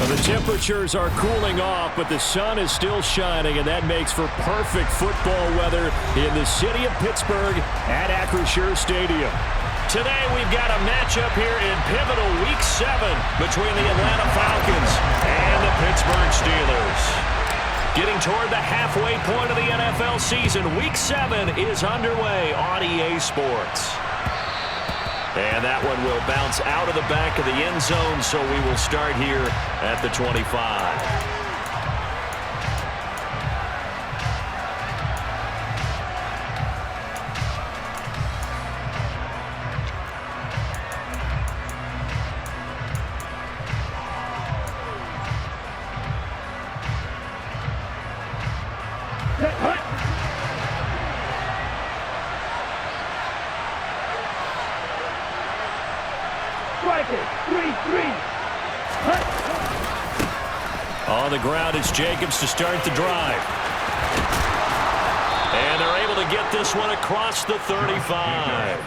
Well, the temperatures are cooling off, but the sun is still shining, and that makes for perfect football weather in the city of Pittsburgh at Acrisure Stadium. Today we've got a matchup here in pivotal Week 7 between the Atlanta Falcons and the Pittsburgh Steelers. Getting toward the halfway point of the NFL season, Week 7 is underway on EA Sports. And that one will bounce out of the back of the end zone, so we will start here at the 25. On the ground, it's Jacobs to start the drive. And they're able to get this one across the 35.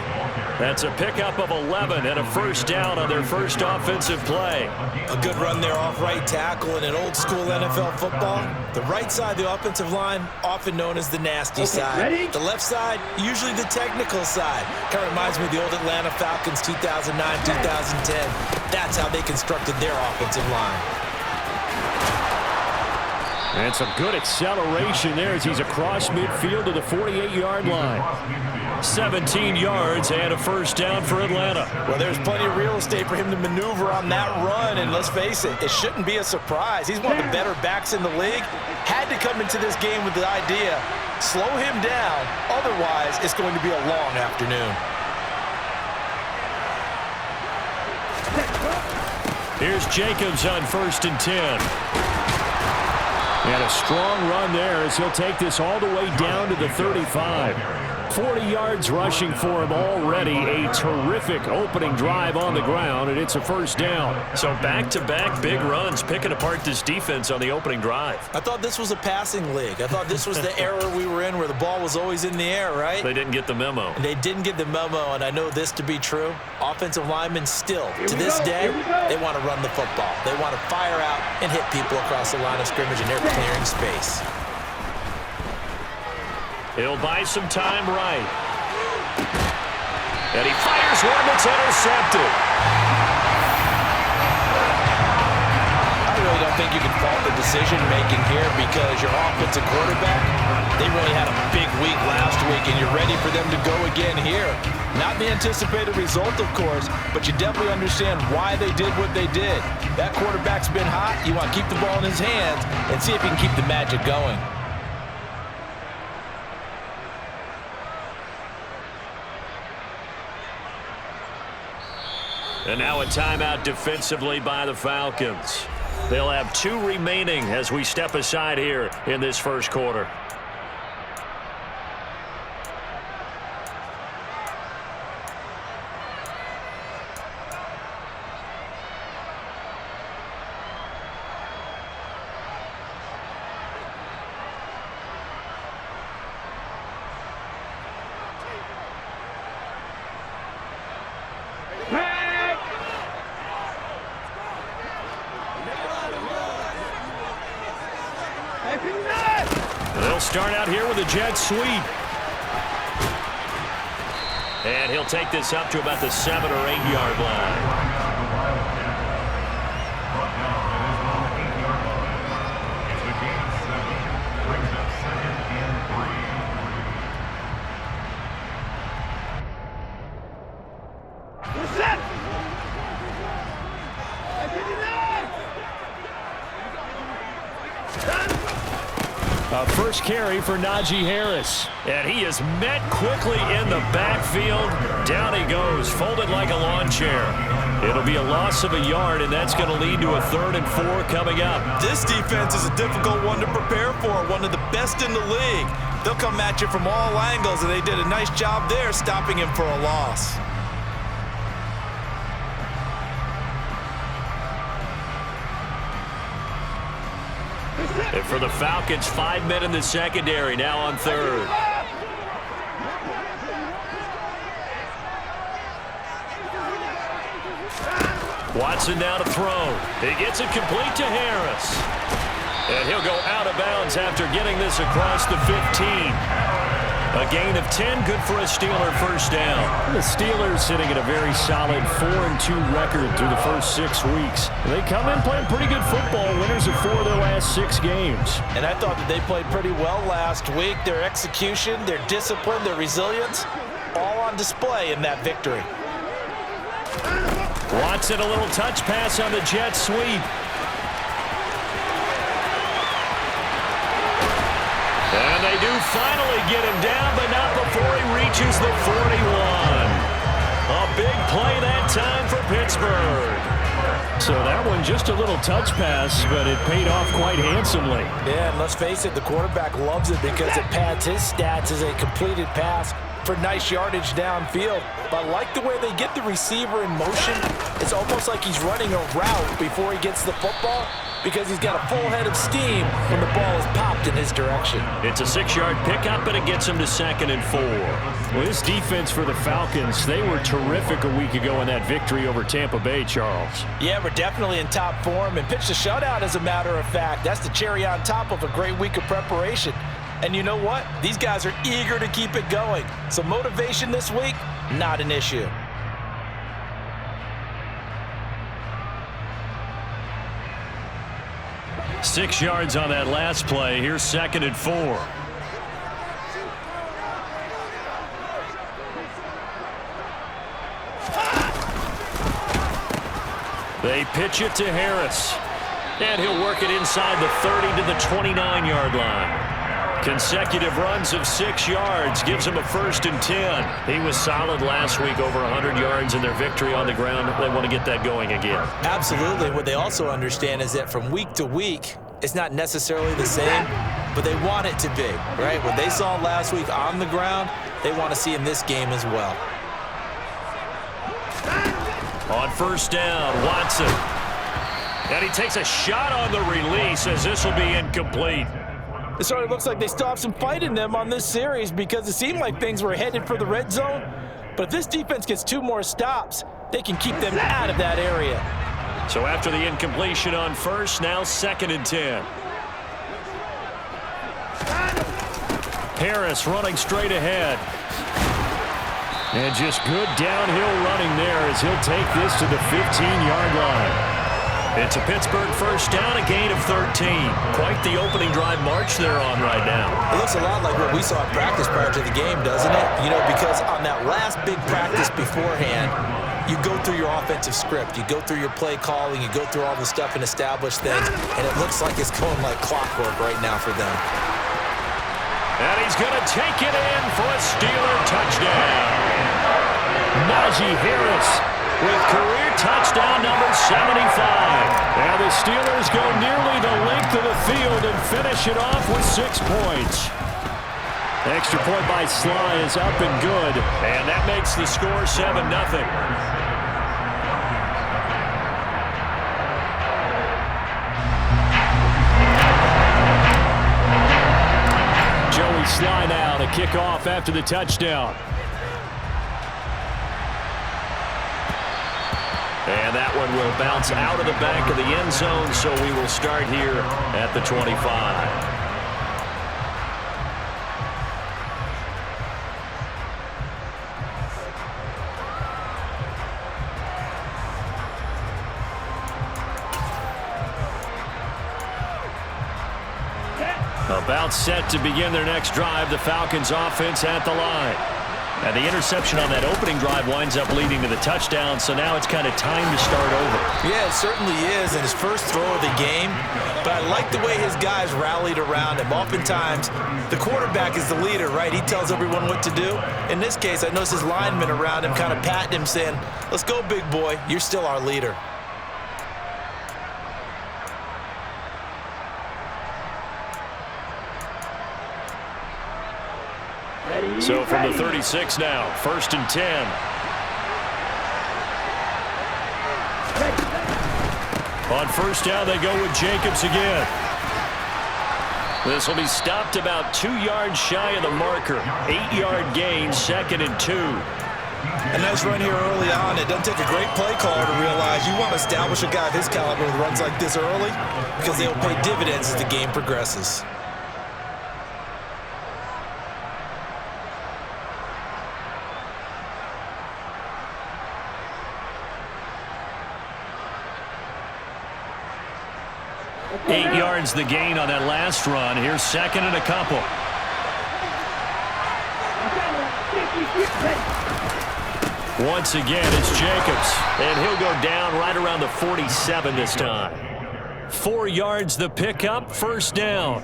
That's a pickup of 11 and a first down on their first offensive play. A good run there off right tackle in an old-school NFL football. The right side of the offensive line, often known as the nasty side. Ready? The left side, usually the technical side. Kind of reminds me of the old Atlanta Falcons 2009, 2010. That's how they constructed their offensive line. And some good acceleration there as he's across midfield to the 48-yard line. 17 yards and a first down for Atlanta. Well, there's plenty of real estate for him to maneuver on that run, and let's face it, it shouldn't be a surprise. He's one of the better backs in the league. Had to come into this game with the idea, slow him down, otherwise it's going to be a long afternoon. Here's Jacobs on 1st and 10. And a strong run there as he'll take this all the way down to the 35. 40 yards rushing for him already. A terrific opening drive on the ground, and it's a first down. So back-to-back big runs, picking apart this defense on the opening drive. I thought this was a passing league. I thought this was the era we were in where the ball was always in the air, right? They didn't get the memo. They didn't get the memo, and I know this to be true. Offensive linemen still, to this day, they want to run the football. They want to fire out and hit people across the line of scrimmage, and they're clearing space. He'll buy some time right. And he fires one that's intercepted. I really don't think you can fault the decision-making here because your offensive quarterback, they really had a big week last week, and you're ready for them to go again here. Not the anticipated result, of course, but you definitely understand why they did what they did. That quarterback's been hot. You want to keep the ball in his hands and see if he can keep the magic going. And now a timeout defensively by the Falcons. They'll have 2 remaining as we step aside here in this first quarter. They'll start out here with a jet sweep. And he'll take this up to about the 7 or 8 yard line. First carry for Najee Harris. And he is met quickly in the backfield. Down he goes, folded like a lawn chair. It'll be a loss of a yard, and that's going to lead to a 3rd and 4 coming up. This defense is a difficult one to prepare for, one of the best in the league. They'll come at you from all angles, and they did a nice job there stopping him for a loss. And for the Falcons, 5 men in the secondary, now on 3rd. Watson now to throw. He gets it complete to Harris. And he'll go out of bounds after getting this across the 15. A gain of 10, good for a Steeler first down. The Steelers sitting at a very solid 4-2 record through the first 6 weeks. They come in playing pretty good football, winners of 4 of their last 6 games. And I thought that they played pretty well last week. Their execution, their discipline, their resilience, all on display in that victory. Watson, a little touch pass on the jet sweep. And they do finally get him down, but not before he reaches the 41. A big play that time for Pittsburgh. So that one just a little touch pass, but it paid off quite handsomely. Yeah, and let's face it, the quarterback loves it because it pads his stats as a completed pass for nice yardage downfield. But I like the way they get the receiver in motion. It's almost like he's running a route before he gets the football, because he's got a full head of steam when the ball is popped in his direction. It's a 6-yard pickup, and it gets him to 2nd and 4. Well, this defense for the Falcons, they were terrific a week ago in that victory over Tampa Bay, Charles. Yeah, we're definitely in top form and pitched a shutout, as a matter of fact. That's the cherry on top of a great week of preparation. And you know what? These guys are eager to keep it going. So motivation this week, not an issue. Six yards on that last play. Here's 2nd and 4. They pitch it to Harris. And he'll work it inside the 30 to the 29-yard line. Consecutive runs of 6 yards gives him a 1st and 10. He was solid last week, over 100 yards in their victory on the ground. They want to get that going again. Absolutely. What they also understand is that from week to week, it's not necessarily the same, but they want it to be, right? What they saw last week on the ground, they want to see in this game as well. On 1st down, Watson. And he takes a shot on the release, as this will be incomplete. It sort of looks like they still have some fight in them on this series, because it seemed like things were headed for the red zone. But if this defense gets 2 more stops, they can keep them out of that area. So after the incompletion on 1st, now 2nd and 10. Harris running straight ahead. And just good downhill running there as he'll take this to the 15-yard line. It's a Pittsburgh first down, a gain of 13. Quite the opening drive march they're on right now. It looks a lot like what we saw in practice prior to the game, doesn't it? You know, because on that last big practice beforehand, you go through your offensive script, you go through your play calling, you go through all the stuff and establish things, and it looks like it's going like clockwork right now for them. And he's going to take it in for a Steeler touchdown. Najee Harris with career touchdown number 75. And the Steelers go nearly the length of the field and finish it off with 6 points. Extra point by Sly is up and good. And that makes the score 7-0. Joey Sly now to kick off after the touchdown. And that one will bounce out of the back of the end zone, so we will start here at the 25. About set to begin their next drive, the Falcons offense at the line. And the interception on that opening drive winds up leading to the touchdown, so now it's kind of time to start over. Yeah, it certainly is, and his first throw of the game. But I like the way his guys rallied around him. Oftentimes, the quarterback is the leader, right? He tells everyone what to do. In this case, I noticed his linemen around him kind of patting him, saying, "Let's go, big boy. You're still our leader." So from the 36 now, 1st and 10. On 1st down, they go with Jacobs again. This will be stopped about 2 yards shy of the marker. 8-yard gain, 2nd and 2. A nice run here early on. It doesn't take a great play caller to realize you want to establish a guy of his caliber with runs like this early because they'll pay dividends as the game progresses. Eight yards the gain on that last run. Here's second and a couple. Once again, it's Jacobs. And he'll go down right around the 47 this time. 4 yards the pickup, first down.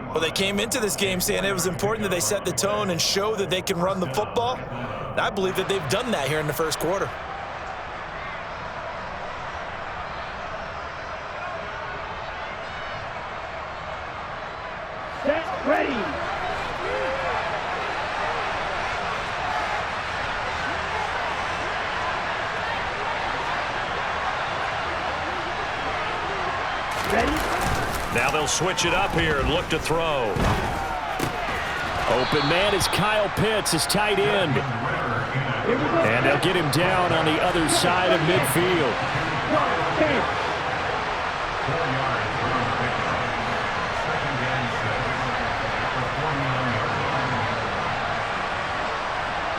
Well, they came into this game saying it was important that they set the tone and show that they can run the football. And I believe that they've done that here in the first quarter. Ready. Now they'll switch it up here and look to throw. Open man is Kyle Pitts, his tight end. And they'll get him down on the other side of midfield.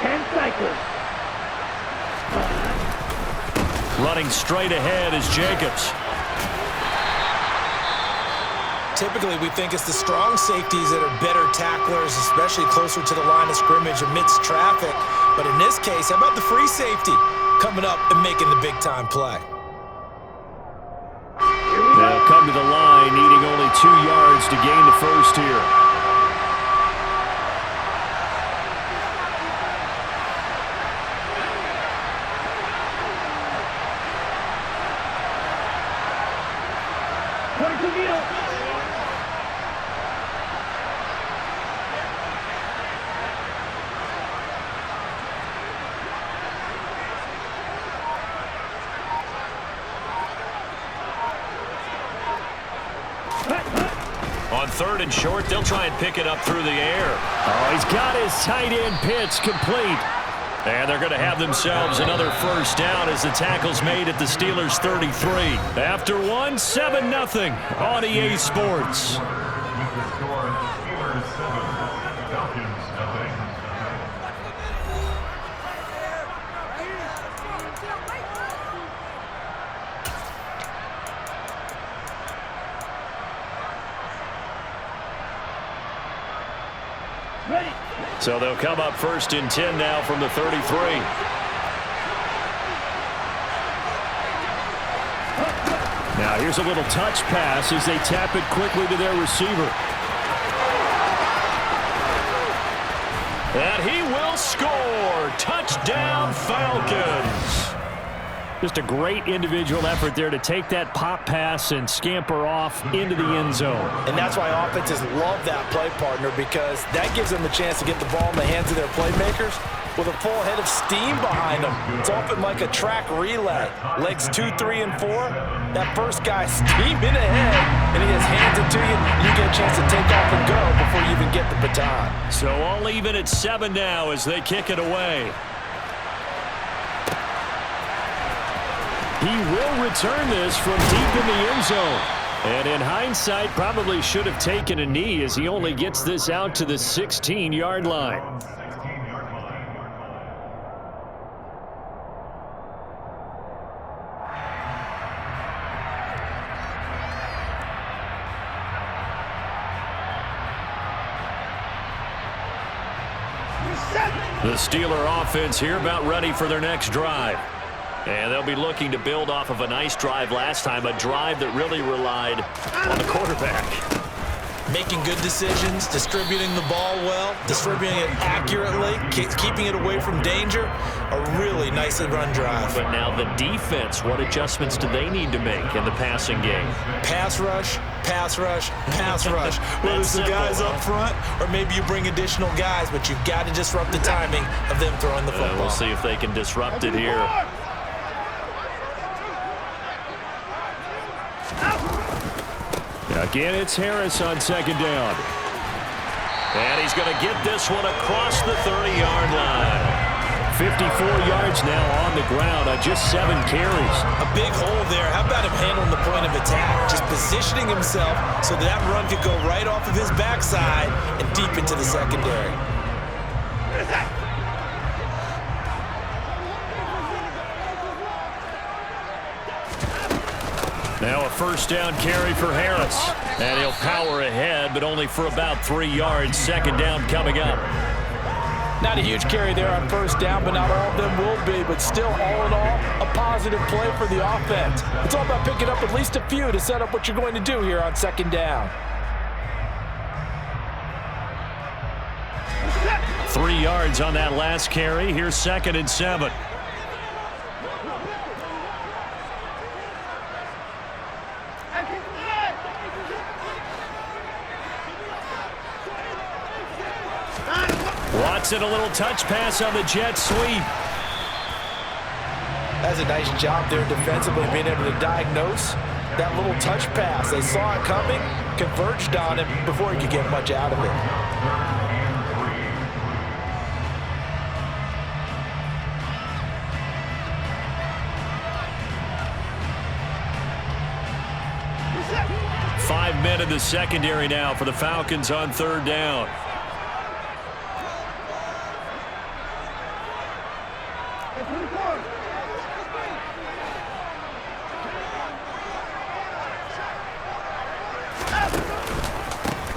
10 cycles. Running straight ahead is Jacobs. Typically, we think it's the strong safeties that are better tacklers, especially closer to the line of scrimmage amidst traffic. But in this case, how about the free safety coming up and making the big-time play? They'll come to the line, needing only 2 yards to gain the first here. On third and short, they'll try and pick it up through the air. Oh, he's got his tight end Pitts complete. And they're going to have themselves another first down as the tackle's made at the Steelers' 33. After one, 7-0 on EA Sports. So they'll come up first and 10 now from the 33. Now here's a little touch pass as they tap it quickly to their receiver. And he will score. Touchdown, Falcons. Just a great individual effort there to take that pop pass and scamper off into the end zone. And that's why offenses love that play partner, because that gives them a chance to get the ball in the hands of their playmakers with a full head of steam behind them. It's often like a track relay. Legs 2, 3, and 4. That first guy steaming ahead, and he just hands it to you, and you get a chance to take off and go before you even get the baton. So all even at 7 now as they kick it away. He will return this from deep in the end zone. And in hindsight, probably should have taken a knee as he only gets this out to the 16-yard line. The Steeler offense here about ready for their next drive. And they'll be looking to build off of a nice drive last time, a drive that really relied on the quarterback. Making good decisions, distributing the ball well, distributing it accurately, keeping it away from danger. A really nicely run drive. But now the defense, what adjustments do they need to make in the passing game? Pass rush, pass rush, pass rush. Whether it's the guys up front or maybe you bring additional guys, but you've got to disrupt the timing of them throwing the football. We'll see if they can disrupt it here. Again, it's Harris on second down. And he's going to get this one across the 30-yard line. 54 yards now on the ground on just 7 carries. A big hole there. How about him handling the point of attack? Just positioning himself so that run could go right off of his backside and deep into the secondary. Now a first down carry for Harris. And he'll power ahead, but only for about 3 yards. Second down coming up. Not a huge carry there on first down, but not all of them will be. But still, all in all, a positive play for the offense. It's all about picking up at least a few to set up what you're going to do here on second down. 3 yards on that last carry. Here's 2nd and 7. Watson, a little touch pass on the jet sweep. That's a nice job there defensively, being able to diagnose that little touch pass. They saw it coming, converged on it before he could get much out of it. Five men in the secondary now for the Falcons on third down.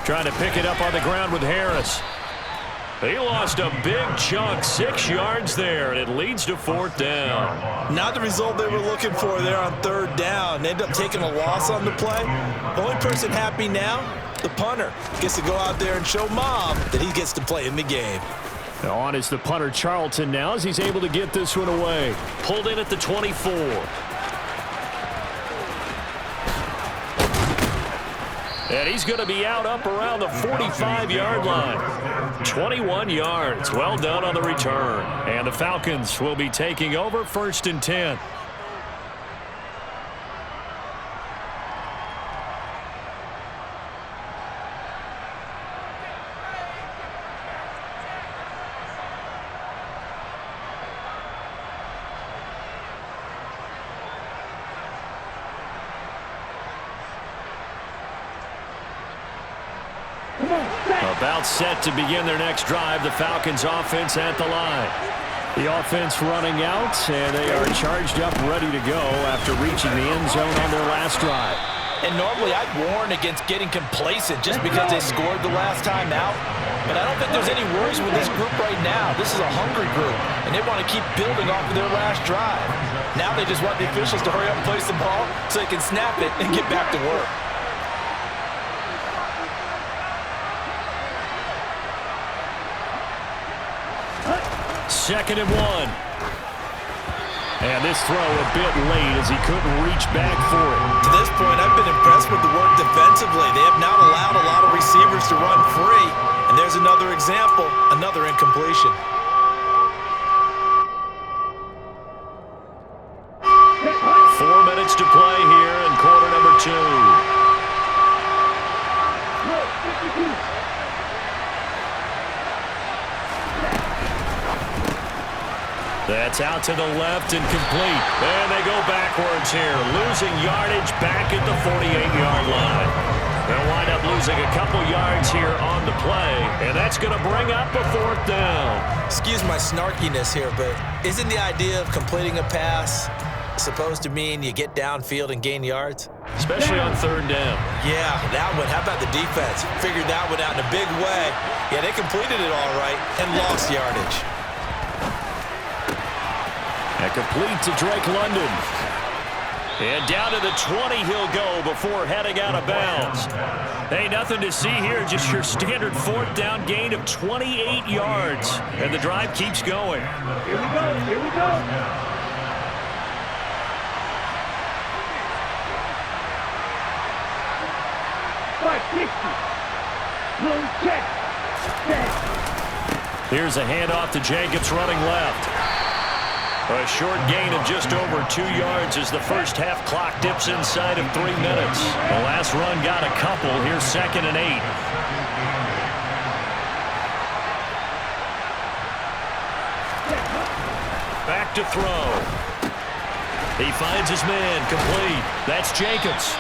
Trying to pick it up on the ground with Harris. He lost a big chunk, 6 yards there, and it leads to 4th down. Not the result they were looking for there on third down. They end up taking a loss on the play. The only person happy now, the punter, gets to go out there and show Mom that he gets to play in the game. Now on is the punter, Charlton, now as he's able to get this one away. Pulled in at the 24. And he's going to be out up around the 45-yard line. 21 yards. Well done on the return. And the Falcons will be taking over 1st and 10. About set to begin their next drive. The Falcons offense at the line. The offense running out, and they are charged up, ready to go after reaching the end zone on their last drive. And normally I'd warn against getting complacent just because they scored the last time out. But I don't think there's any worries with this group right now. This is a hungry group, and they want to keep building off of their last drive. Now they just want the officials to hurry up and place the ball so they can snap it and get back to work. Second and 1. And this throw a bit late as he couldn't reach back for it. To this point, I've been impressed with the work defensively. They have not allowed a lot of receivers to run free. And there's another example, another incompletion. Four minutes to play here in quarter number 2. That's out to the left and complete. And they go backwards here, losing yardage back at the 48-yard line. They'll wind up losing a couple yards here on the play, and that's going to bring up a 4th down. Excuse my snarkiness here, but isn't the idea of completing a pass supposed to mean you get downfield and gain yards? Especially on 3rd down. Yeah, that one. How about the defense? Figured that one out in a big way. Yeah, they completed it all right and lost yardage. And complete to Drake London. And down to the 20 he'll go before heading out of bounds. Hey, nothing to see here, just your standard 4th down gain of 28 yards. And the drive keeps going. Here we go, here we go. Check. Here's a handoff to Jacobs running left. A short gain of just over 2 yards as the first half clock dips inside of 3 minutes. The last run got a couple. Here's 2nd and 8. back to throw. He finds his man, complete. That's Jacobs.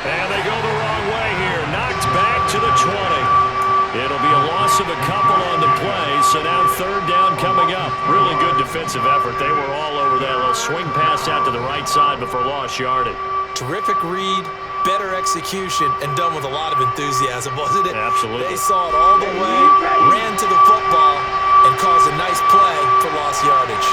And they go the wrong way here. Knocked back to the 20. It'll be a loss of a couple on the play, so now third down coming up. Really good defensive effort. They were all over that little swing pass out to the right side before lost yardage. Terrific read, better execution, and done with a lot of enthusiasm, wasn't it? Absolutely. They saw it all the way, ran to the football, and caused a nice play for lost yardage.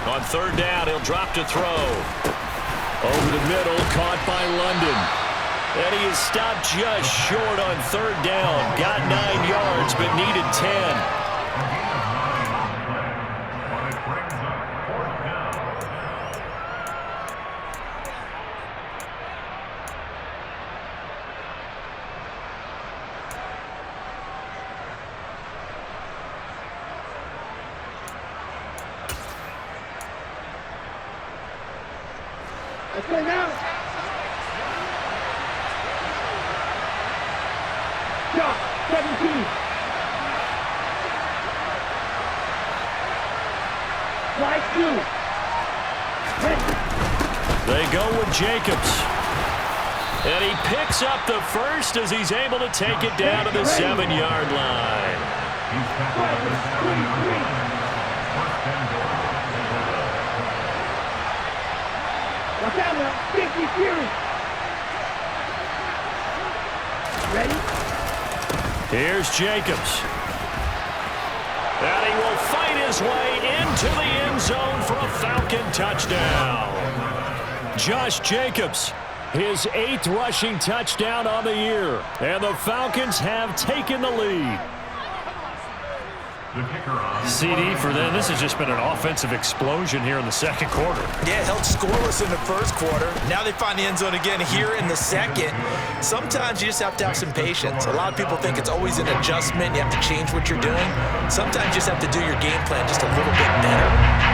On third down, he'll drop to throw. Over the middle, caught by London. And he is stopped just short on third down. Got 9 yards, but needed 10. Let's go now. Shot, 17. Slide 2. They go with Jacobs. And he picks up the first as he's able to take it down to the 7-yard line. Watch out now. 50 Fury. Ready? Here's Jacobs. And he will fight his way into the end zone for a Falcon touchdown. Josh Jacobs, his 8th rushing touchdown on the year. And the Falcons have taken the lead. CD for them. This has just been an offensive explosion here in the second quarter. Yeah, held scoreless in the first quarter. Now they find the end zone again here in the second. Sometimes you just have to have some patience. A lot of people think it's always an adjustment. You have to change what you're doing. Sometimes you just have to do your game plan just a little bit better.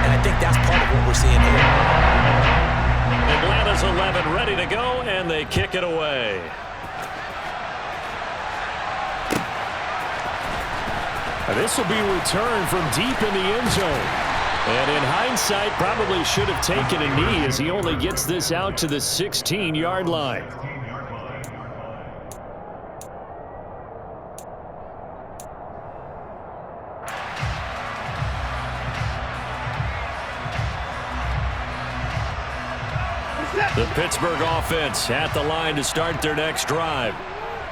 And I think that's part of what we're seeing here. Atlanta's 11 ready to go, and they kick it away. This will be returned from deep in the end zone. And in hindsight, probably should have taken a knee as he only gets this out to the 16-yard line. The Pittsburgh offense at the line to start their next drive.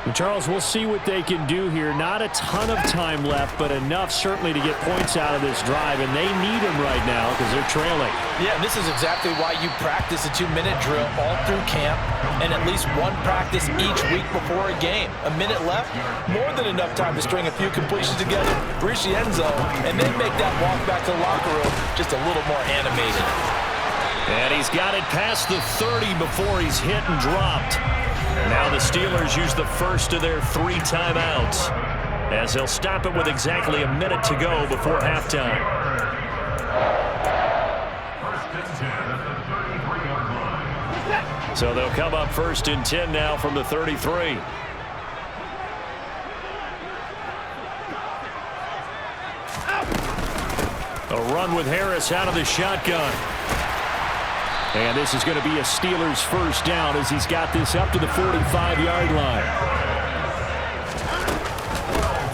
And Charles, we'll see what they can do here. Not a ton of time left, but enough certainly to get points out of this drive, and they need them right now because they're trailing. Yeah, and this is exactly why you practice a 2-minute drill all through camp and at least one practice each week before a game. A minute left, more than enough time to string a few completions together, reach the end zone, and then make that walk back to the locker room just a little more animated. And he's got it past the 30 before he's hit and dropped. Now the Steelers use the first of their 3 timeouts as they'll stop it with exactly a minute to go before halftime. So they'll come up 1st and 10 now from the 33. A run with Harris out of the shotgun. And this is going to be a Steelers first down as he's got this up to the 45-yard line.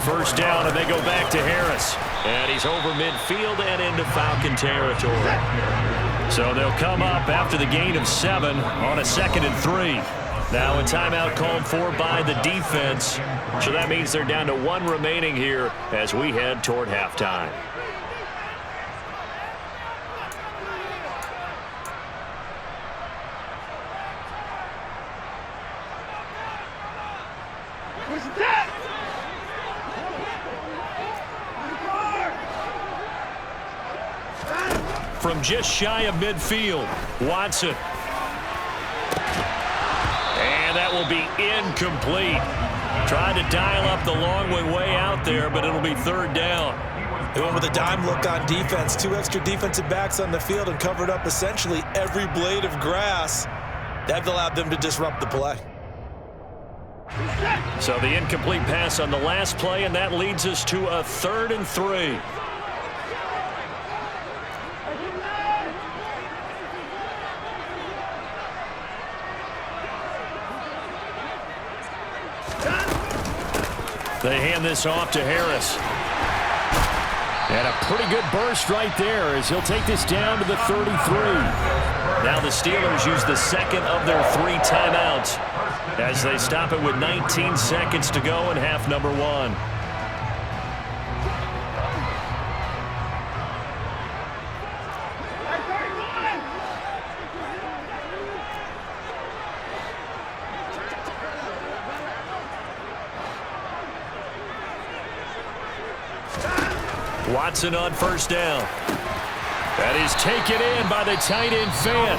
First down, and they go back to Harris. And he's over midfield and into Falcon territory. So they'll come up after the gain of 7 on a 2nd and 3. Now a timeout called for by the defense. So that means they're down to 1 remaining here as we head toward halftime. From just shy of midfield, Watson. And that will be incomplete. Tried to dial up the long way out there, but it'll be 3rd down. They went with a dime look on defense. 2 extra defensive backs on the field and covered up essentially every blade of grass. That allowed them to disrupt the play. So the incomplete pass on the last play, and that leads us to a 3rd and 3. They hand this off to Harris. And a pretty good burst right there as he'll take this down to the 33. Now the Steelers use the second of their 3 timeouts as they stop it with 19 seconds to go in half number 1. Watson on first down. That is taken in by the tight end Fan.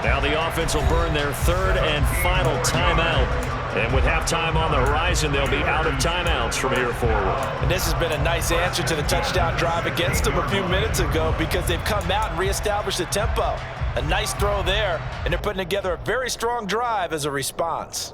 Now the offense will burn their 3rd and final timeout. And with halftime on the horizon, they'll be out of timeouts from here forward. And this has been a nice answer to the touchdown drive against them a few minutes ago because they've come out and reestablished the tempo. A nice throw there, and they're putting together a very strong drive as a response.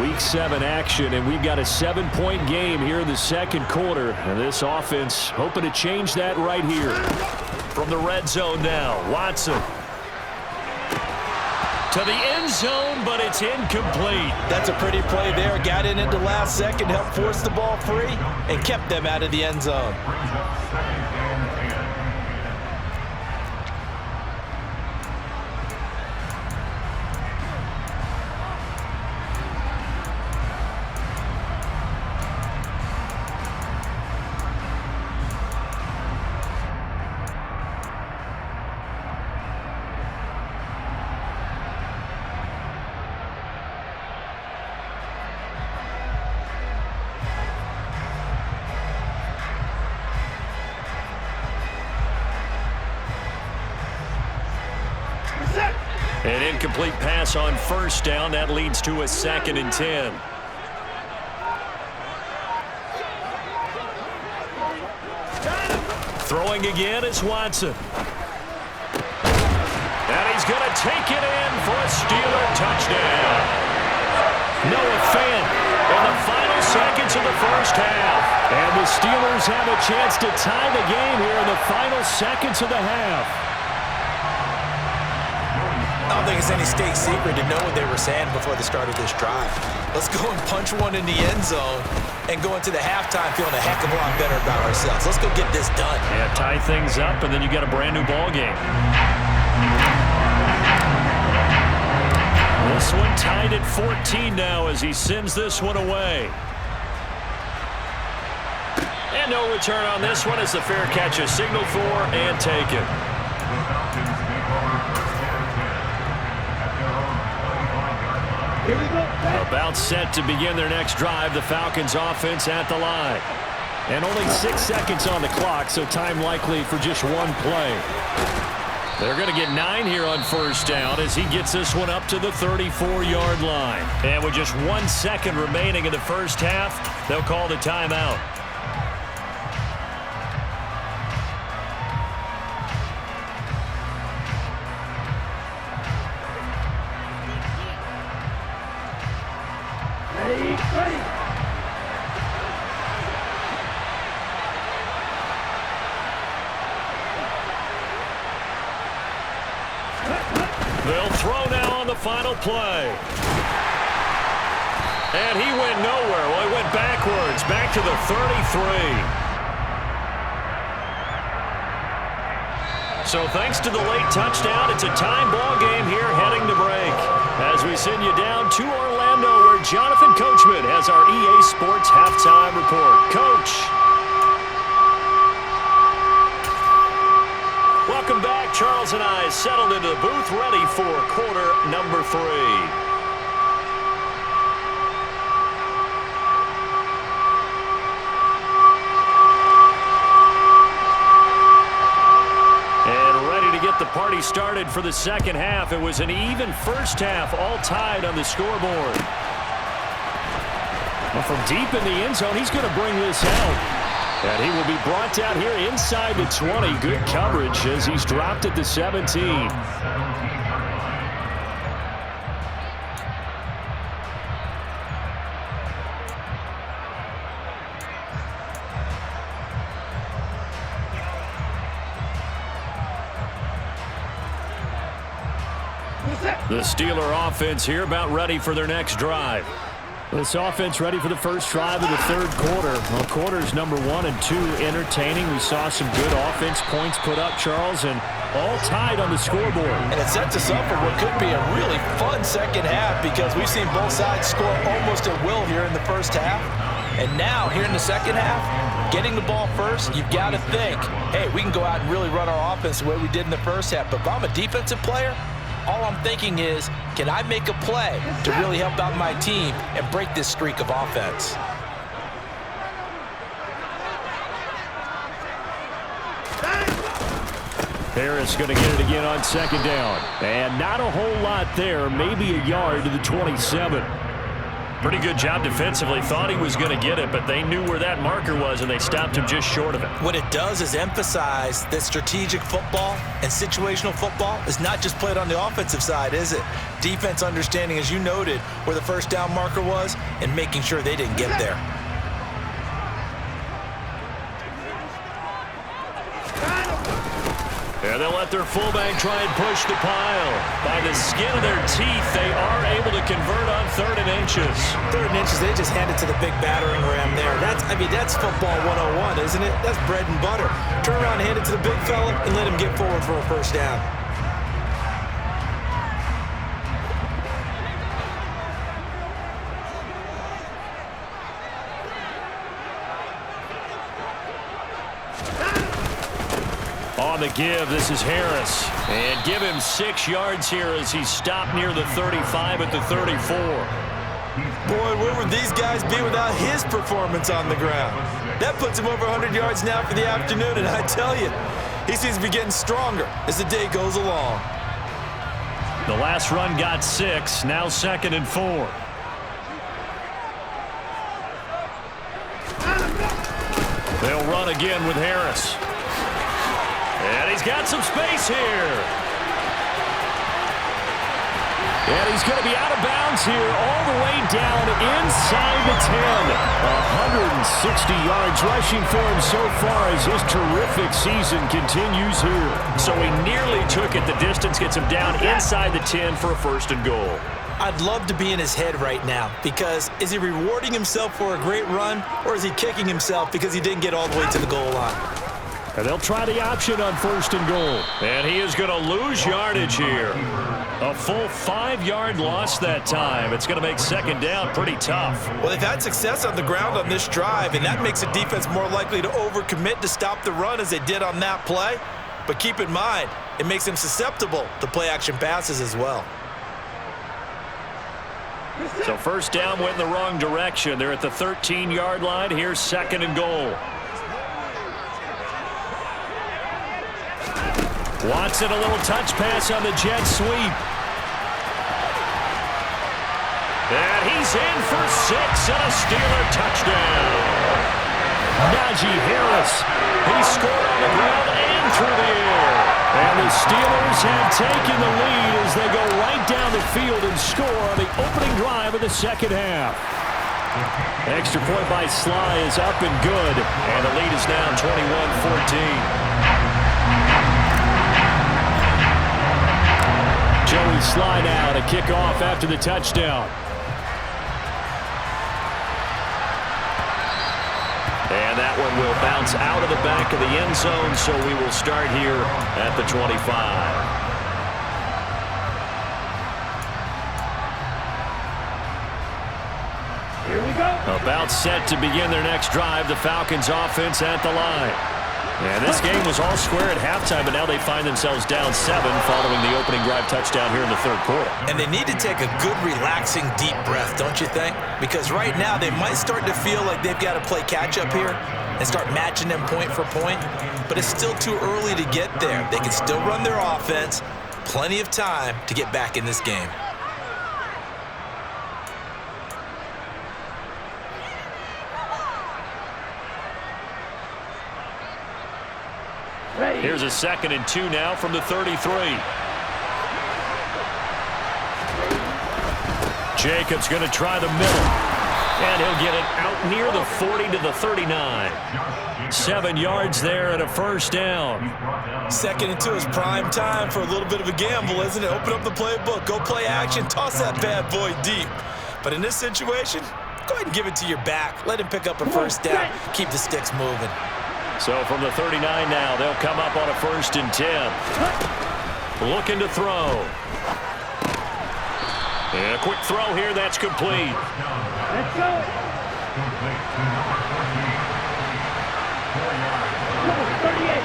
Week 7 action, and we've got a 7-point game here in the second quarter. And this offense hoping to change that right here. From the red zone now, Watson. To the end zone, but it's incomplete. That's a pretty play there. Got in at the last second, helped force the ball free, and kept them out of the end zone. An incomplete pass on first down. That leads to a 2nd and 10. Throwing again is Watson. And he's going to take it in for a Steeler touchdown. Noah Fant in the final seconds of the first half. And the Steelers have a chance to tie the game here in the final seconds of the half. I don't think it's any state secret to know what they were saying before the start of this drive. Let's go and punch one in the end zone and go into the halftime feeling a heck of a lot better about ourselves. Let's go get this done. Yeah, tie things up, and then you get a brand new ball game. This one tied at 14 now as he sends this one away. And no return on this one as the fair catch is signaled for and taken. About set to begin their next drive, the Falcons offense at the line. And only 6 seconds on the clock, so time likely for just one play. They're going to get 9 here on first down as he gets this one up to the 34-yard line. And with just 1 second remaining in the first half, they'll call the timeout. They'll throw now on the final play. And he went nowhere. Well, he went backwards, back to the 33. So thanks to the late touchdown, it's a time ball game here heading to break. As we send you down to Orlando, where Jonathan Coachman has our EA Sports halftime report. Coach. Welcome back. Charles and I settled into the booth, ready for quarter number 3. The party started for the second half. It was an even first half, all tied on the scoreboard. Well, from deep in the end zone, he's going to bring this out. And he will be brought down here inside the 20. Good coverage as he's dropped at the 17. The Steeler offense here about ready for their next drive. This offense ready for the first drive of the third quarter. Well, quarters number 1 and 2 entertaining. We saw some good offense points put up, Charles, and all tied on the scoreboard. And it sets us up for what could be a really fun second half because we've seen both sides score almost at will here in the first half. And now, here in the second half, getting the ball first, you've got to think, hey, we can go out and really run our offense the way we did in the first half. But if I'm a defensive player, all I'm thinking is, can I make a play to really help out my team and break this streak of offense? Harris going to get it again on second down. And not a whole lot there, maybe a yard to the 27. Pretty good job defensively. Thought he was going to get it, but they knew where that marker was, and they stopped him just short of it. What it does is emphasize that strategic football and situational football is not just played on the offensive side, is it? Defense understanding, as you noted, where the first down marker was and making sure they didn't get there. Yeah, they'll let their fullback try and push the pile. By the skin of their teeth, they are able to convert on 3rd and inches. 3rd and inches, they just hand it to the big battering ram there. That's football 101, isn't it? That's bread and butter. Turn around and hand it to the big fella and let him get forward for a first down. On the give, this is Harris. And give him 6 yards here as he stopped near the 35 at the 34. Boy, where would these guys be without his performance on the ground? That puts him over 100 yards now for the afternoon, and I tell you, he seems to be getting stronger as the day goes along. The last run got 6, now 2nd and 4. They'll run again with Harris. And he's got some space here. And he's going to be out of bounds here all the way down inside the 10. 160 yards rushing for him so far as his terrific season continues here. So he nearly took it the distance, gets him down inside the 10 for a 1st and goal. I'd love to be in his head right now because is he rewarding himself for a great run or is he kicking himself because he didn't get all the way to the goal line? And they'll try the option on 1st and goal. And he is going to lose yardage here. A full 5-yard loss that time. It's going to make 2nd down pretty tough. Well, they've had success on the ground on this drive, and that makes a defense more likely to overcommit to stop the run as they did on that play. But keep in mind, it makes them susceptible to play-action passes as well. So 1st down went in the wrong direction. They're at the 13-yard line. Here's 2nd and goal. Watson, a little touch pass on the jet sweep. And he's in for 6 and a Steeler touchdown. Najee Harris. He scored on the ground and through the air. And the Steelers have taken the lead as they go right down the field and score on the opening drive of the second half. Extra point by Sly is up and good. And the lead is now 21-14. Joey Sly now to kick off after the touchdown. And that one will bounce out of the back of the end zone, so we will start here at the 25. Here we go. About set to begin their next drive. The Falcons offense at the line. And this game was all square at halftime, but now they find themselves down 7 following the opening drive touchdown here in the third quarter. And they need to take a good, relaxing, deep breath, don't you think? Because right now they might start to feel like they've got to play catch-up here and start matching them point for point. But it's still too early to get there. They can still run their offense. Plenty of time to get back in this game. Here's a 2nd and 2 now from the 33. Jacobs going to try the middle. And he'll get it out near the 40 to the 39. 7 yards there and a first down. 2nd and 2 is prime time for a little bit of a gamble, isn't it? Open up the playbook, go play action, toss that bad boy deep. But in this situation, go ahead and give it to your back. Let him pick up a first down. Keep the sticks moving. So from the 39 now, they'll come up on a 1st and 10. Looking to throw. And a quick throw here, that's complete. Let's go. Number 38.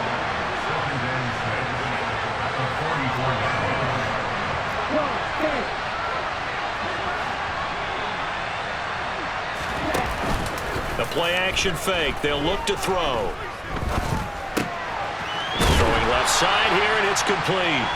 The play action fake. They'll look to throw. Throwing left side here, and it's complete.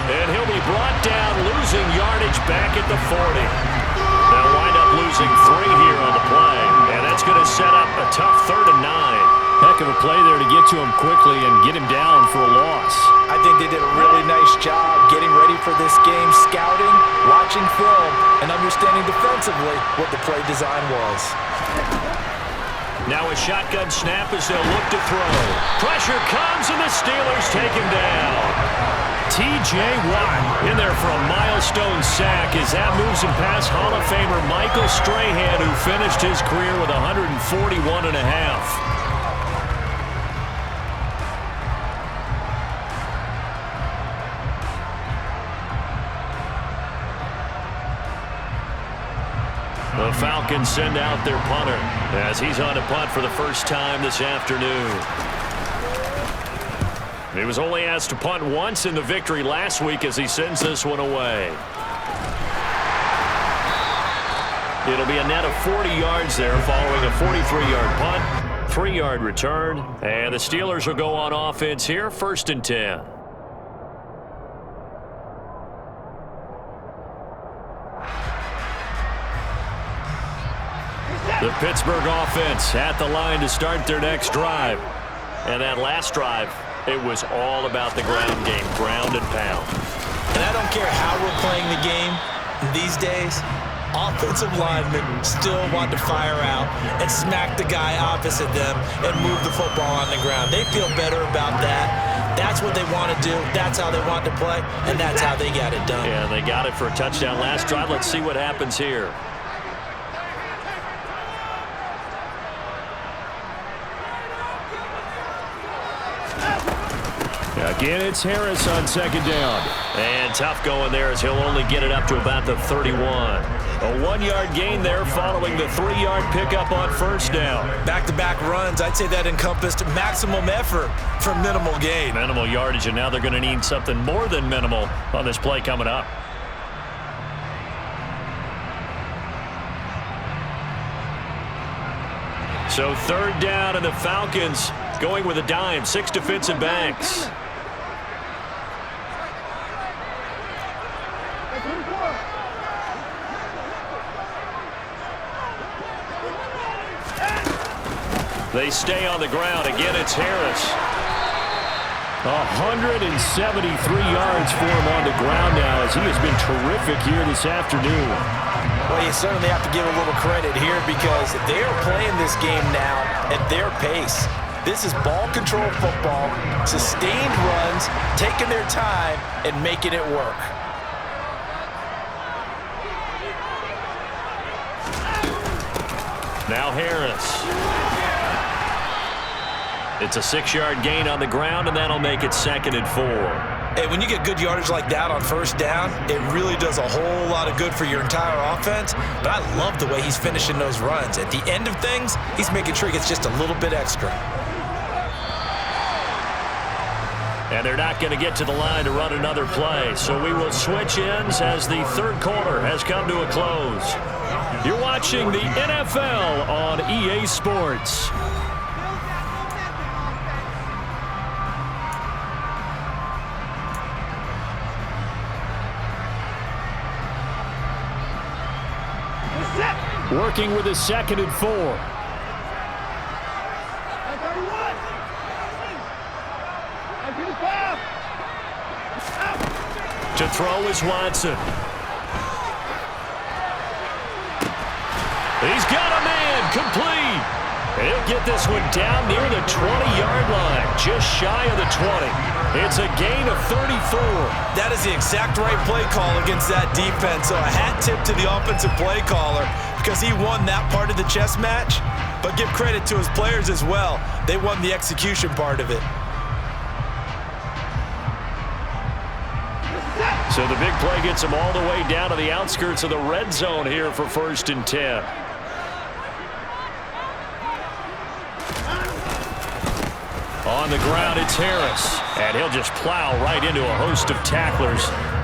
And he'll be brought down, losing yardage back at the 40. They'll wind up losing 3 here on the play. And that's going to set up a tough 3rd and 9. Heck of a play there to get to him quickly and get him down for a loss. I think they did a really nice job getting ready for this game, scouting, watching film, and understanding defensively what the play design was. Now a shotgun snap as they'll look to throw. Pressure comes, and the Steelers take him down. T.J. Watt in there for a milestone sack as that moves him past Hall of Famer Michael Strahan, who finished his career with 141 and a half. The Falcons send out their punter as he's on to punt for the first time this afternoon. He was only asked to punt once in the victory last week as he sends this one away. It'll be a net of 40 yards there following a 43-yard punt, 3-yard return, and the Steelers will go on offense here, 1st and 10. The Pittsburgh offense at the line to start their next drive. And that last drive, it was all about the ground game, ground and pound. And I don't care how we're playing the game these days, offensive linemen still want to fire out and smack the guy opposite them and move the football on the ground. They feel better about that. That's what they want to do. That's how they want to play, and that's how they got it done. Yeah, they got it for a touchdown last drive. Let's see what happens here. Again, it's Harris on 2nd down. And tough going there as he'll only get it up to about the 31. A 1-yard gain there following the 3-yard pickup on 1st down. Back-to-back runs, I'd say that encompassed maximum effort for minimal gain. Minimal yardage, and now they're going to need something more than minimal on this play coming up. So 3rd down, and the Falcons going with a dime, 6 defensive backs. They stay on the ground. Again, it's Harris. 173 yards for him on the ground now as he has been terrific here this afternoon. Well, you certainly have to give a little credit here because they're playing this game now at their pace. This is ball control football, sustained runs, taking their time and making it work. Now Harris. It's a 6-yard gain on the ground, and that'll make it 2nd and 4. Hey, when you get good yardage like that on 1st down, it really does a whole lot of good for your entire offense. But I love the way he's finishing those runs. At the end of things, he's making sure he gets just a little bit extra. And they're not going to get to the line to run another play. So we will switch ends as the 3rd quarter has come to a close. You're watching the NFL on EA Sports. Working with a 2nd and 4. To throw is Watson. He's got a man, complete. He'll get this one down near the 20-yard line, just shy of the 20. It's a gain of 34. That is the exact right play call against that defense. So a hat tip to the offensive play caller because he won that part of the chess match. But give credit to his players as well. They won the execution part of it. So the big play gets him all the way down to the outskirts of the red zone here for 1st and 10. On the ground, it's Harris. And he'll just plow right into a host of tacklers.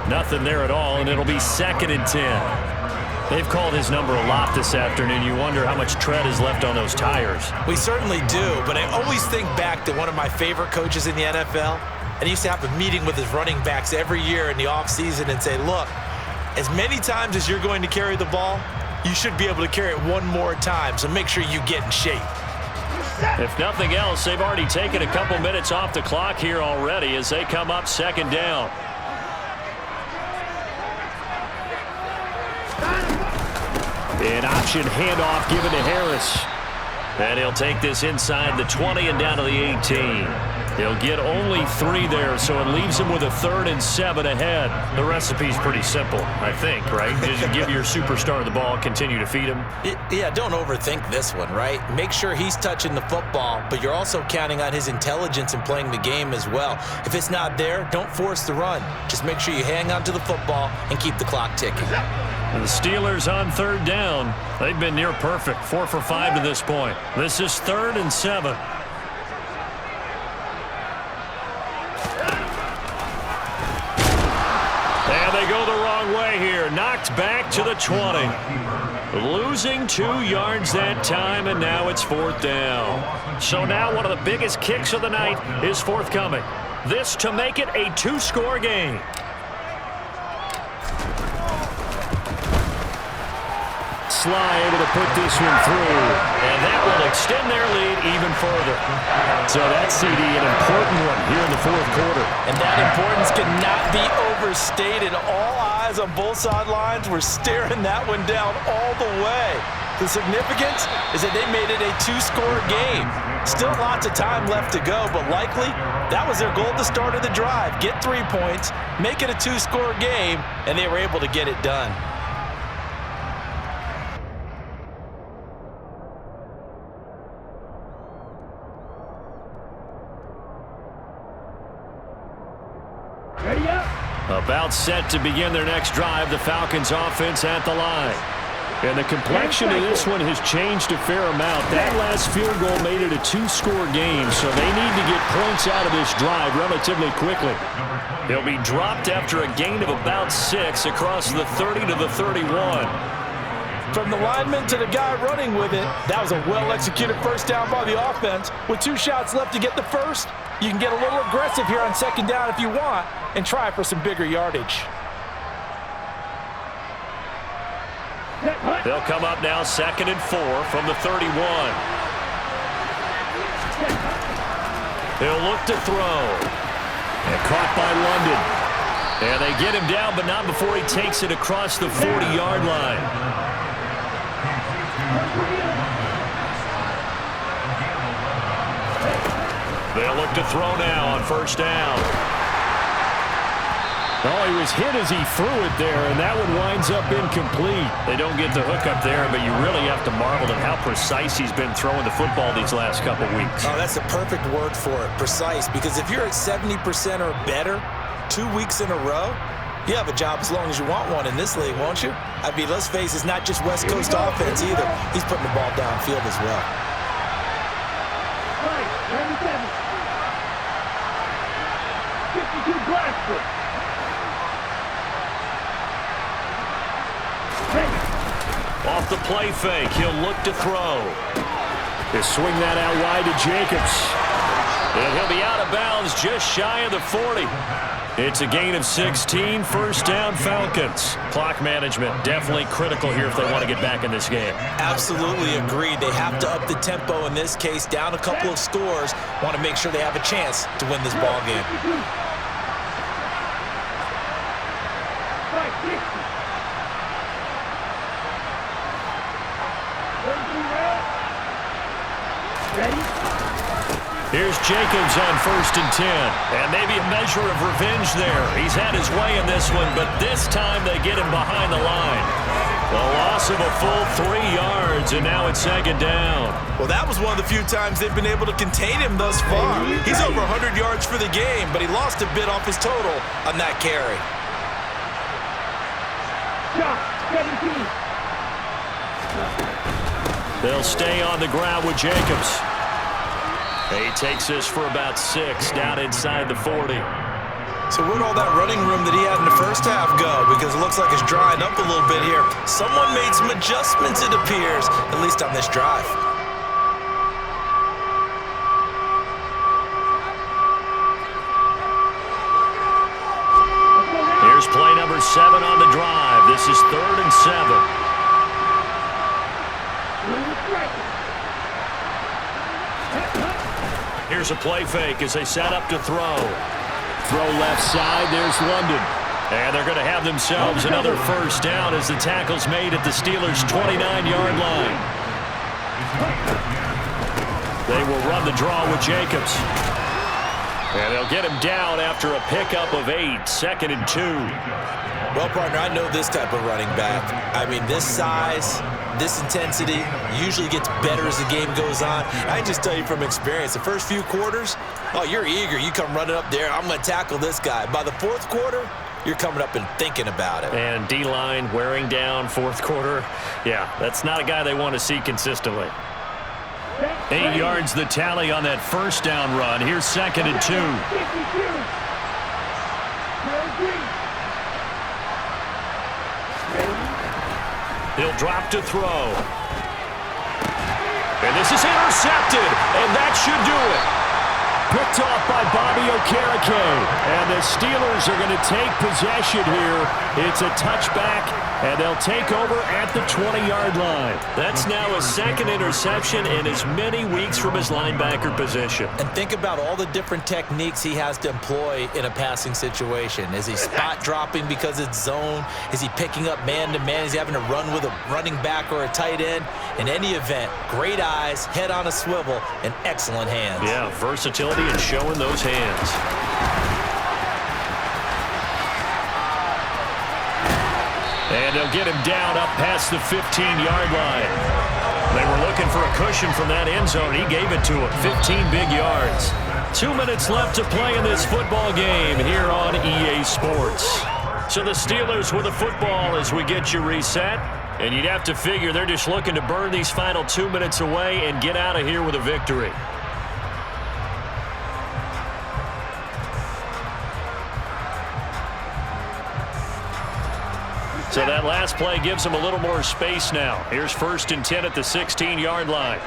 Nothing there at all, and it'll be 2nd and 10. They've called his number a lot this afternoon. You wonder how much tread is left on those tires. We certainly do, but I always think back to one of my favorite coaches in the NFL. And he used to have a meeting with his running backs every year in the offseason and say, look, as many times as you're going to carry the ball, you should be able to carry it one more time, so make sure you get in shape. If nothing else, they've already taken a couple minutes off the clock here already as they come up 2nd down. An option handoff given to Harris. And he'll take this inside the 20 and down to the 18. He'll get only 3 there, so it leaves him with a 3rd and 7 ahead. The recipe's pretty simple, I think, right? Just give your superstar the ball, continue to feed him. Yeah, don't overthink this one, right? Make sure he's touching the football, but you're also counting on his intelligence in playing the game as well. If it's not there, don't force the run. Just make sure you hang on to the football and keep the clock ticking. And the Steelers on 3rd down. They've been near perfect, 4 for 5 to this point. This is 3rd and 7. And they go the wrong way here. Knocked back to the 20. Losing 2 yards that time, and now it's 4th down. So now one of the biggest kicks of the night is forthcoming. This to make it a 2-score game. Sly able to put this one through, and that will extend their lead even further. So that's CD, an important one here in the 4th quarter. And that importance cannot be overstated. All eyes on both sidelines were staring that one down all the way. The significance is that they made it a 2-score game. Still lots of time left to go, but likely that was their goal at the start of the drive. Get 3 points, make it a 2-score game, and they were able to get it done. About set to begin their next drive, the Falcons offense at the line. And the complexion of this one has changed a fair amount. That last field goal made it a 2-score game, so they need to get points out of this drive relatively quickly. They'll be dropped after a gain of about 6 across the 30 to the 31. From the lineman to the guy running with it, that was a well-executed first down by the offense. With 2 shots left to get the first, you can get a little aggressive here on 2nd down if you want and try for some bigger yardage. They'll come up now 2nd and 4 from the 31. He'll look to throw. And caught by London. And they get him down, but not before he takes it across the 40-yard line. They'll look to throw now on 1st down. Oh, he was hit as he threw it there, and that one winds up incomplete. They don't get the hook up there, but you really have to marvel at how precise he's been throwing the football these last couple weeks. Oh, that's the perfect word for it, precise, because if you're at 70% or better 2 weeks in a row, you have a job as long as you want one in this league, won't you? I mean, let's face it, it's not just West Coast offense either. He's putting the ball downfield as well. Right, 37. 52 Blackfoot. Off the play fake, he'll look to throw. He'll swing that out wide to Jacobs. And he'll be out of bounds just shy of the 40. It's a gain of 16, 1st down Falcons. Clock management definitely critical here if they want to get back in this game. Absolutely agreed. They have to up the tempo in this case, down a couple of scores. Want to make sure they have a chance to win this ball game. Here's Jacobs on 1st and 10. And maybe a measure of revenge there. He's had his way in this one, but this time they get him behind the line. The loss of a full 3 yards, and now it's 2nd down. Well, that was one of the few times they've been able to contain him thus far. He's over 100 yards for the game, but he lost a bit off his total on that carry. Shot, 17. They'll stay on the ground with Jacobs. He takes this for about 6 down inside the 40. So where'd all that running room that he had in the first half go? Because it looks like it's drying up a little bit here. Someone made some adjustments, it appears, at least on this drive. Here's play number 7 on the drive. This is 3rd and 7. Here's a play fake as they set up to throw. Throw left side, there's London. And they're going to have themselves another 1st down as the tackle's made at the Steelers' 29-yard line. They will run the draw with Jacobs. And they'll get him down after a pickup of 8, 2nd and 2. Well, partner, I know this type of running back. I mean, this size, this intensity usually gets better as the game goes on. I can just tell you from experience, the first few quarters, oh, you're eager. You come running up there, I'm going to tackle this guy. By the 4th quarter, you're coming up and thinking about it. And D-line wearing down 4th quarter. Yeah, that's not a guy they want to see consistently. 8 yards the tally on that 1st down run. Here's 2nd and 2. He'll drop to throw. And this is intercepted, and that should do it. Picked off by Bobby Okereke. And the Steelers are going to take possession here. It's a touchback, and they'll take over at the 20-yard line. That's now a 2nd interception in as many weeks from his linebacker position. And think about all the different techniques he has to employ in a passing situation. Is he spot dropping because it's zone? Is he picking up man-to-man? Is he having to run with a running back or a tight end? In any event, great eyes, head on a swivel, and excellent hands. Yeah, versatility and showing those hands. And they'll get him down up past the 15-yard line. They were looking for a cushion from that end zone. He gave it to him. 15 big yards. 2 minutes left to play in this football game here on EA Sports. So the Steelers with the football as we get you reset. And you'd have to figure they're just looking to burn these final 2 minutes away and get out of here with a victory. So that last play gives them a little more space now. Here's 1st and 10 at the 16-yard line.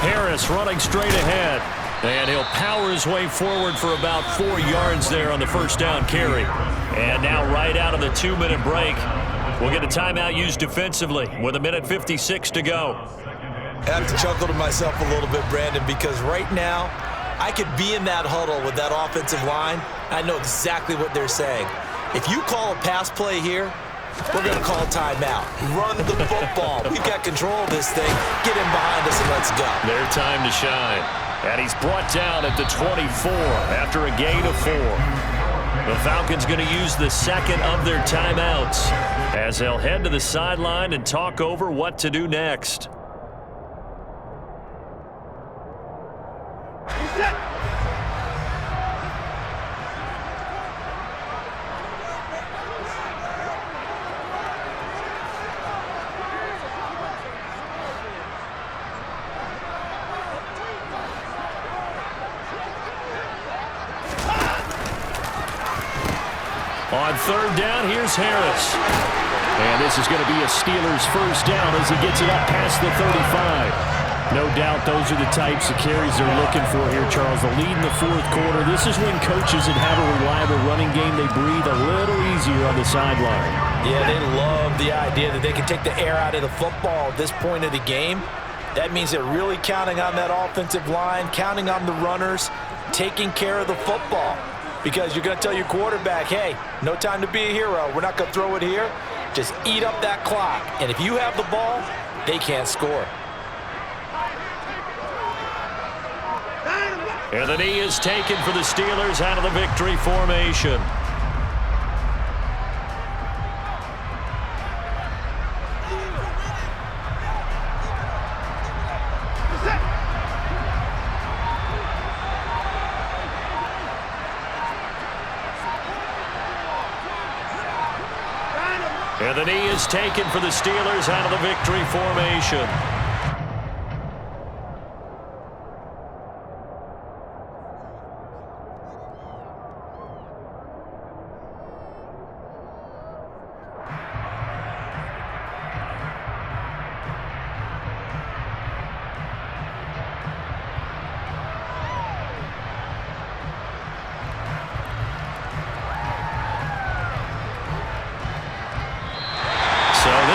Harris running straight ahead. And he'll power his way forward for about 4 yards there on the 1st down carry. And now right out of the 2-minute break, we'll get a timeout used defensively with 1:56 to go. I have to chuckle to myself a little bit, Brandon, because right now I could be in that huddle with that offensive line. I know exactly what they're saying. If you call a pass play here, we're going to call a timeout. Run the football. We've got control of this thing. Get him behind us and let's go. Their time to shine. And he's brought down at the 24 after a gain of 4. The Falcons going to use the 2nd of their timeouts as they'll head to the sideline and talk over what to do next. On 3rd down, here's Harris. And this is going to be a Steelers 1st down as he gets it up past the 35. No doubt those are the types of carries they're looking for here, Charles. The lead in the 4th quarter. This is when coaches that have a reliable running game, they breathe a little easier on the sideline. Yeah, they love the idea that they can take the air out of the football at this point of the game. That means they're really counting on that offensive line, counting on the runners, taking care of the football. Because you're going to tell your quarterback, hey, no time to be a hero. We're not going to throw it here. Just eat up that clock. And if you have the ball, they can't score. And the knee is taken for the Steelers out of the victory formation. And the knee is taken for the Steelers out of the victory formation.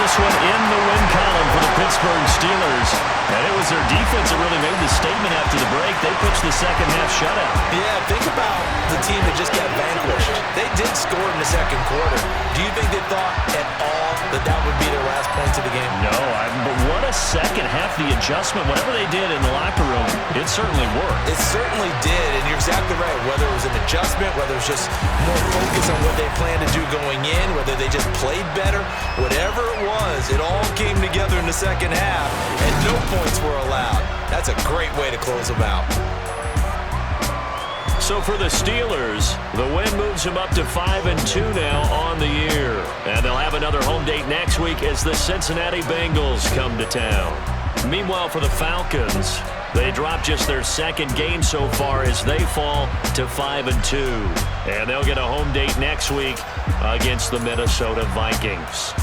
This one in the win column for the Pittsburgh Steelers. And it was their defense that really made the statement after the break. They pitched the second half shutout. Yeah, think about the team that just got vanquished. They did score in the second quarter. Do you think they thought at all that that would be their last points of the game? No, but what a second half. The adjustment, whatever they did in the locker room, it certainly worked. It certainly did, and you're exactly right. Whether it was an adjustment, whether it was just more focus on what they planned to do going in, whether they just played better, whatever it was, it all came together in the second half, and no points were allowed. That's a great way to close them out. So for the Steelers, the win moves them up to 5-2 now on the year. And they'll have another home date next week as the Cincinnati Bengals come to town. Meanwhile, for the Falcons, they drop just their second game so far as they fall to 5-2. And they'll get a home date next week against the Minnesota Vikings.